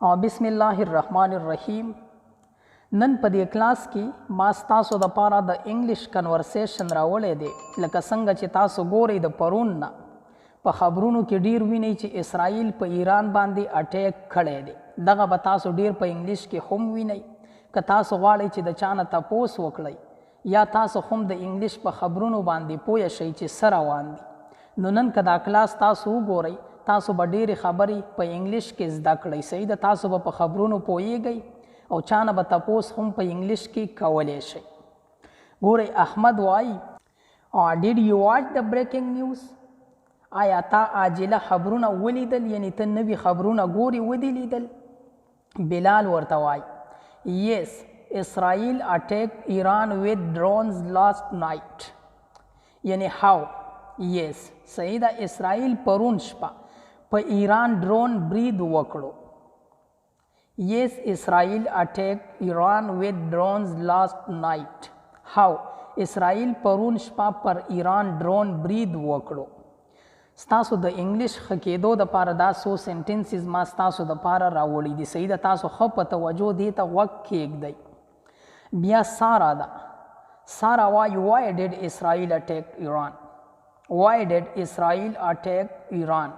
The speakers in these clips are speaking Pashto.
بسم الله الرحمن الرحیم. نن په دې کلاس کې ما تاسو د پاره د انګلیش کنورسیشن راوړی دی. لکه څنګه چې تاسو ګورئ د پرون نه په خبرونو کې ډیر وینئ چې اسرائیل په ایران باندې اټیک کړی دی. دغه به تاسو ډیر په انګلیش کې هم وینئ. که تاسو غواړئ چې د چا نه تپوس وکړئ یا تاسو هم د انګلیش په خبرونو باندې پوه شئ چې څه روان دي، نو نن که دا کلاس تاسو وګورئ تاسو به ډېرې خبرې په انګلیش کې زده کړئ. صحیح ده، تاسو به په خبرونو پوهیږئ او چا نه به تپوس هم په انګلیش کې کولی شئ. ګورئ احمد وایي ډیډ یو واچ د بریکینګ نیوز، آیا تا عاجله خبرونه ولیدل؟ یعنی ته نوي خبرونه ګوري ودې لیدل؟ بلال ورته وایي یس اسرائیل اټیک ایران ویت ډرونز لاست نایټ. یعنی هاو یس صحیح ده، اسرائیل پرون شپه په ایران ډرون برید وکړو. یس اسرائیل اټیک ایران ویت ډرونز لاست نایټ. هاو اسرائیل پرون شپه پر ایران ډرون برید وکړو. ستاسو د انګلیش ښه کېدو دپاره دا څو سینټنسز ما ستاسو دپاره راوړي دي. صحیح ده، تاسو ښه په توجه دې ته غوږ کښېږدئ. بیا سارا ده. سارا وایي وای ډیډ اسرائیل اټیک ایران. وای ډیډ اسرائیل اټیک ایران.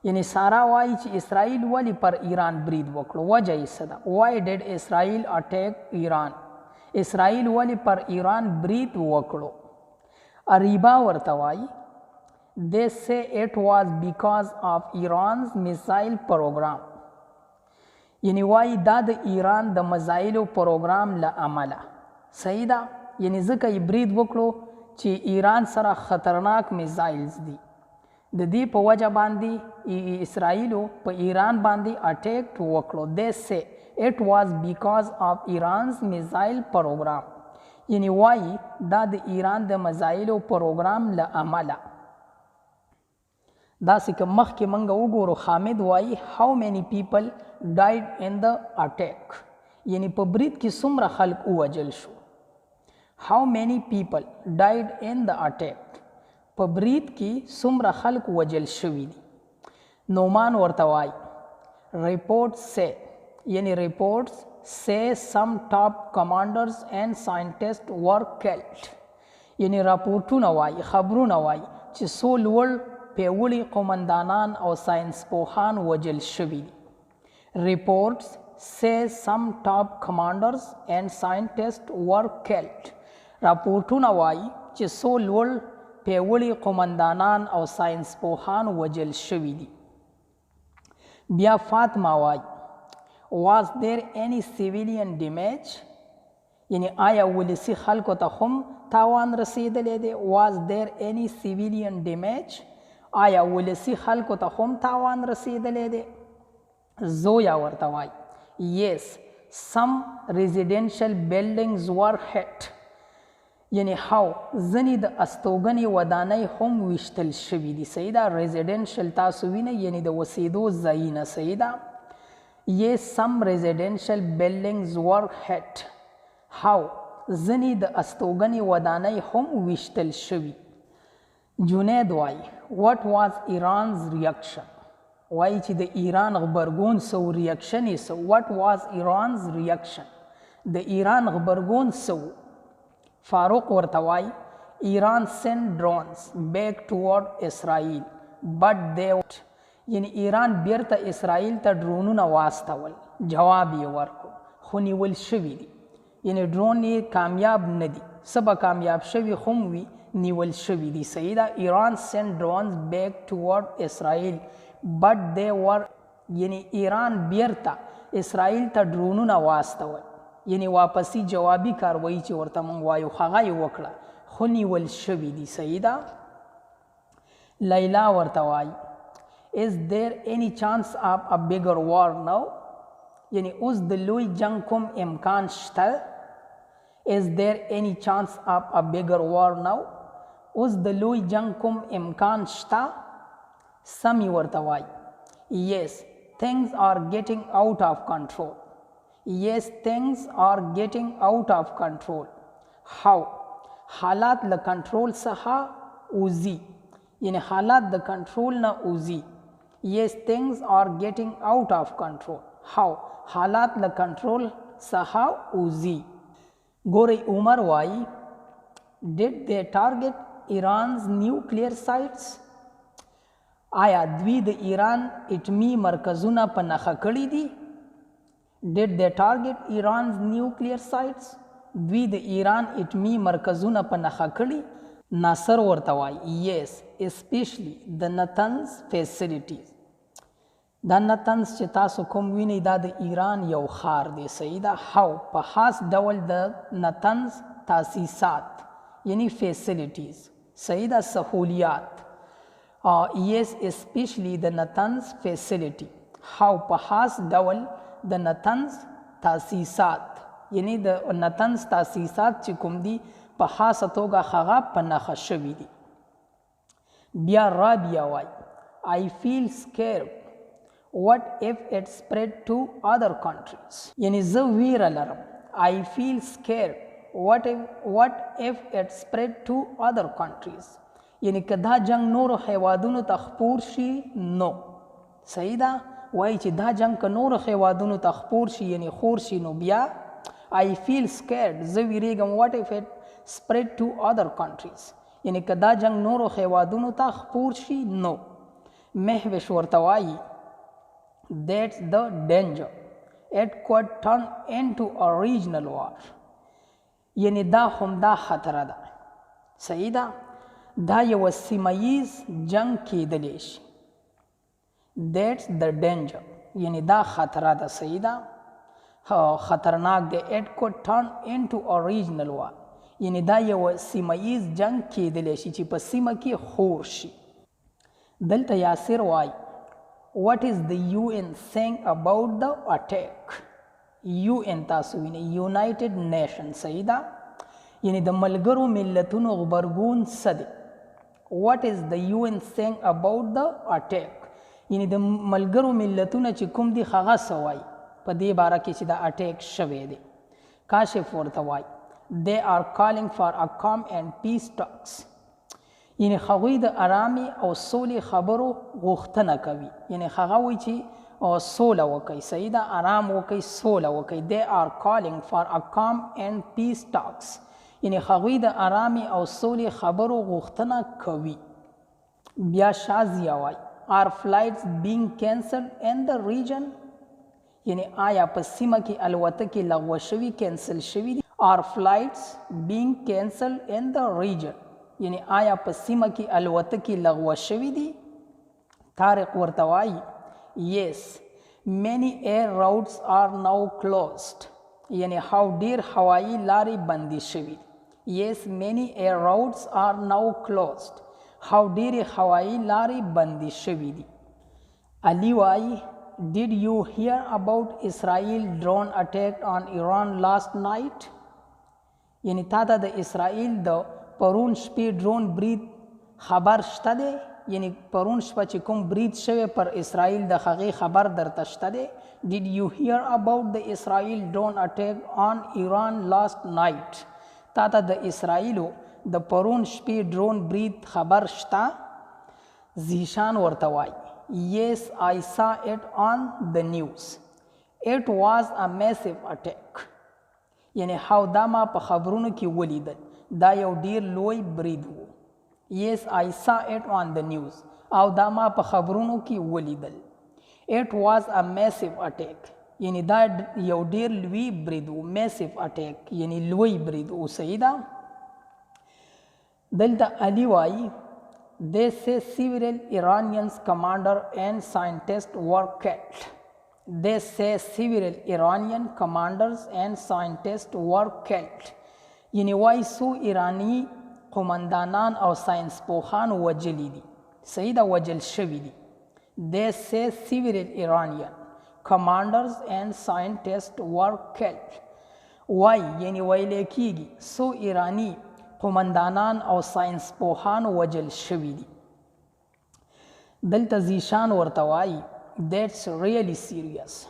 یعنی سارا وایي چې اسرائیل ولی پر ایران برید وکړو، وجه یې څه ده؟ وای ډیډ اسرائیل اټیک ایران. اسرائیل ولی پر ایران برید وکړو. اریبا ورته وایي they say it was because of Iran's missile program. یعنی وایي دا د ایران د مزایلو پروګرام له امله. صحیح ده، یعنی ځکه یې برید وکړو چې ایران سره خطرناک میزایلز دي، د دې په وجه باندې اسرائیلو په ایران باندې اټیک وکړو. they say it was because of Iran's missile program. یعنی وایي دا د ایران د مزایلو پروګرام له امله. داسې که مخکې موږ وګورو حامد وایي how many people died in the attack. یعنی په برید کې څومره خلک ووژل شو. how many people died in the attack. په برید کې څومره خلک وژل شوي دي. نومان ورته وایي reports say. یعنی reports say some top commanders and scientists were killed. یعنی راپورټونه وایي، خبرونه وایي چې څو لوړ پیاوړي قومندانان او ساینس پوهان وژل شوي دي. reports say some top commanders and scientists were killed. راپورټونه وایي چې څو لوړ پیاوړي قومندانان او ساینس پوهان وژل شوي دي. بیا فاطمه وایي was there any civilian damage. یعنی آیا ولسي خلکو ته هم تاوان رسیدلی دی؟ was there any civilian damage. آیا ولسي خلکو ته هم تاوان رسیدلی دی؟ زویا ورته وایي yes some residential buildings were hit. یعنی هاو ځینې د استوګنې ودانۍ هم ویشتل شوي دي. صحیح ده، ریزیډنشل تاسو وینئ یعنی د اوسېدو ځایونه. صحیح ده، yes some residential buildings were hit. هاو ځینې د استوګنې ودانۍ هم ویشتل شوي. جنید وایي what was Iran's reaction. وایي چې د ایران غبرګون څه و، ریاکشن یې څه. what was Iran's reaction. د ایران غبرګون څه و؟ فاروق ورته وایي ایران sent drones back toward Israel but they. یعنی ایران بیرته اسرائیل ته ډرونونه واستول، جواب یې ورکړو، خو نیول شوي دي. یعنی ډرون یې کامیاب نه دي، څه به کامیاب شوي هم وي، نیول شوي دي. صحیح ده، ایران sent drones back toward Israel but they were. یعنی ایران بیرته اسرائیل ته ډرونونه واستول، یعنی واپسی جوابي کاروایی چې ورته موږ وایو هغه یې وکړه، خو نیول شوي دي. صحیح ده. لیلا ورته وایي is there any chance of a bigger war now. یعنی اوس د لوی جنگ کوم امکان شته؟ is there any chance of a bigger war now. اوس د لوی جنگ کوم امکان شته؟ سمی ورته وایي yes things are getting out of control. yes things are getting out of control. how حالات له کنټرول څخه وځي، یعنی حالات د کنټرول نه وځي. yes things are getting out of control. how حالات له کنټرول څخه وځي. ګورئ عمر وایي did they target Iran's nuclear sites؟ آیا دوی د ایران اټمی مرکزونه په نښه کړي دي؟ did they target Iran's nuclear sites؟ دوی د ایران اټمی مرکزونه په نښه کړي؟ ناصر ورته وایي yes especially the Natanz facilities. دا نتنز چې تاسو کوم وینئ دا د ایران یو ښار دی. صحیح ده. how په خاص ډول د نتنز تاسیسات یعنی فیسیلیټیز. صحیح ده. سهولیات. yes especially the Natanz facility. how په خاص ډول د نتنز تاسیسات یعنی د نتنز تاسیسات چې کوم دي په خاصه توګه هغه په نښه شوي دي. بیا رابعه وایي I feel scared what if it spread to other countries؟ یعنی زه ویره لرم. I feel scared what if it spread to other countries؟ یعنی که دا جنگ نورو هیوادونو ته خپور شي نو. صحیح ده. وایي چې دا جنگ که نورو هیوادونو ته خپور شي یعنی خور شي نو بیا I feel scared زه ویریږم what if it spread to other countries یعنی که دا جنگ نورو هیوادونو ته خپور شي نو. مهوش ورته وایي that's the danger it could turn into a regional war یعنی دا همدا خطره ده. صحیح ده. دا یو سیمه‌ییز جنگ کیدلی شي. that's the danger یعنی دا خطره ده. صحیح ده. خطرناک ده. it could turn into a regional war یعنی دا یو سیمه‌ییز جنگ کیدلی شي چې په سیمه کې خور شي. دلته یاسر وایي what is the UN saying about the attack؟ UN تاسو وینئ United Nations. صحیح ده. یعنی د ملګرو ملتونو غبرګون څه دی؟ what is the UN saying about the attack؟ یعنی د ملګرو ملتونه چې کوم دي هغه څه وایي په دې باره کې چې دا اټیک شوی دی. کاشف ورته وایي they are calling for a calm and peace talks یعنی هغوی د ارامي او سولې خبرو غوښتنه کوي. یعنی هغه وایي چې سوله وکړئ. صحیح ده. آرام وکړئ سوله وکړئ. they are calling for a calm and peace talks یعنی هغوی د ارامي او سولې خبرو غوښتنه کوي. بیا شازیه وایي are flights being cancelled in the region؟ یعنی آیا په سیمه کې الوتکې لغوه شوي کینسل شوي دي؟ are flights being cancelled in the region یعنی آیا په سیمه کې الوتکې لغوه شوي دي؟ طارق ورته وایي yes many air routes are now closed یعنی ډیر هوایي لارې بندې شوي. yes many air routes are now closed ډیرې هوایي لارې بندې شوي دي. علي وایي did you hear about Israel drone attack on Iran last night؟ یعنی تا ته د اسرائیل د پرون شپې ډرون برید خبر شته دی؟ یعنی پرون شپه چې کوم برید شوی پر اسرائیل د هغې خبر درته شته دی؟ did you hear about the Israel drone attack on Iran last night؟ تا ته د اسرائیلو د پرون شپې ډرون برید خبر شته؟ زیشان ورته وایي yes I saw it on the news it was a massive attack یعنی دا ما په خبرونو کې ولیدل دا یو ډیر لوی برید و. yes I saw it on the news او دا ما په خبرونو کې ولیدل. it was a massive attack یعنی دا یو ډیر لوی برید و. massive attack یعنی لوی برید و. صحیح ده. دلته علي وایي they say several Iranians commander and scientists were killed. they say several Iranian commanders and scientists were killed یعنی وایي څو ایرانی قمندانان او ساینس پوهان وجلی دي. صحیح ده. وجل شوي دي. they say several Iranian commanders and scientists were killed وایي یعنی ویلی کیږي څو ایرانی قمندانان او ساینس پوهان وجل شوي دي. دلته زیشان ورته وایي that's really serious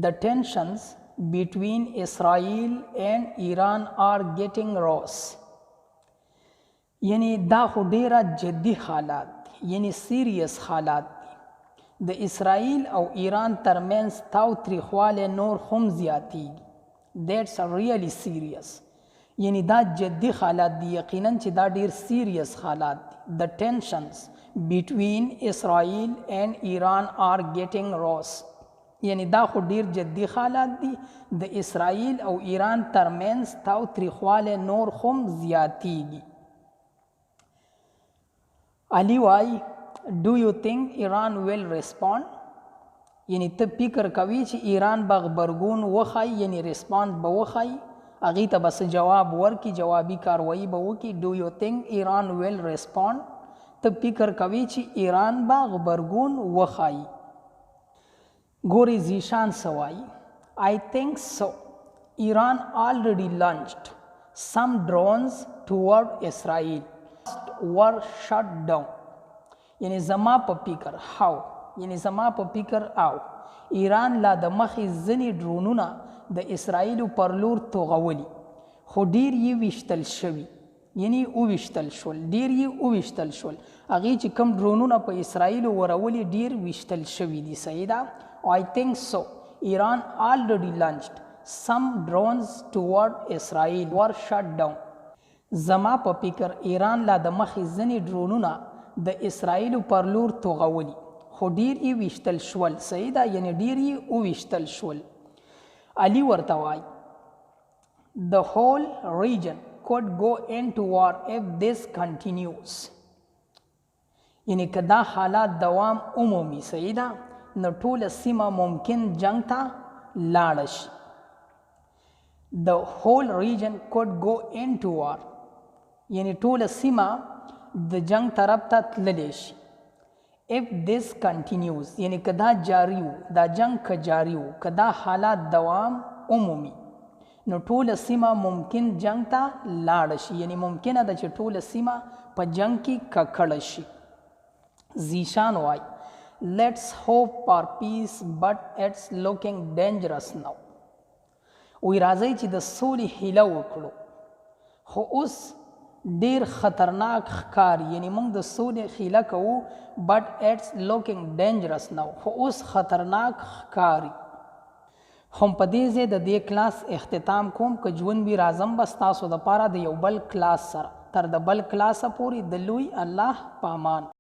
the tensions between Israel and Iran are getting worse یعنی دا خو ډیره جدي حالات یعنی سیریس حالات دي. د اسرائیل او ایران ترمنځ تاوتریخوالی نور هم زیاتیږي. That's really serious. یعنی دا جدي حالات دي، یقینا چې دا ډیر سیریس حالات دي. The tensions between Israel and Iran are getting worse. یعنی دا خو ډیر جدي حالات دي، د اسرائیل او ایران ترمنځ تاوتریخوالی نور هم زیاتیږي. علی وای Do you think Iran will respond؟ یعنی ته فکر کوي چې ایران به غبرګون وښایي، یعنی ریسپاند به وښایي، هغې ته به څه جواب ورکړي، جوابي کاروایي به وکړي. Do you think Iran will respond؟ ته فکر کوي چې ایران به غبرګون وښایي. ګورې زیشان څه وایي I think so. Iran already launched some drones toward Israel were shut down. یعنی زما په فکر how یعنی زما په فکر او ایران لا د مخې ځینې ډرونونه د اسرائیلو پر لور توغولي، خو ډیر یې ویشتل شوي، یعنی وویشتل شول، ډیر یې وویشتل شول. هغې چې کوم ډرونونه په اسرائیلو ورولي ډیر ویشتل شوي دي. صحیح ده. I think so. Iran already launched some drones toward Israel were shut down. زما په فکر ایران لا د مخې ځینې ډرونونه د اسرائیلو پر لور توغولي، خو ډیر یې ویشتل شول. صحیح ده، یعنی ډیر یې وویشتل شول. علی ورته وایي The whole region could go into war if this continues. یعنی که دا حالات دوام عمومي، صحیح ده، نو ټوله سیمه ممکن جنگ ته لاړه شي. The whole region could go into war. یعنی ټوله سیمه د جنگ طرف ته تللی شي. If this continues یعنی که دا جاری و، دا جنگ که جاری و، که دا حالات دوام عمومي، نو ټوله سیمه ممکن جنگ ته لاړه شي. یعنی ممکنه ده چې ټوله سیمه په جنگ کې ککړه شي. زیشان وایي Let's hope for peace but it's looking dangerous now. وی راځئ چې د سولې هیله وکړو، خو اوس ډیر خطرناک ښکاري. یعنی موږ د سولې هیله کوو but it's looking dangerous now، خو اوس خطرناک ښکاري. هم په دې ځای د دې کلاس اختتام کوم. که ژوند وي راځم به ستاسو دپاره د یو بل کلاس سره. تر د بل کلاسه پورې د لوی الله په امان.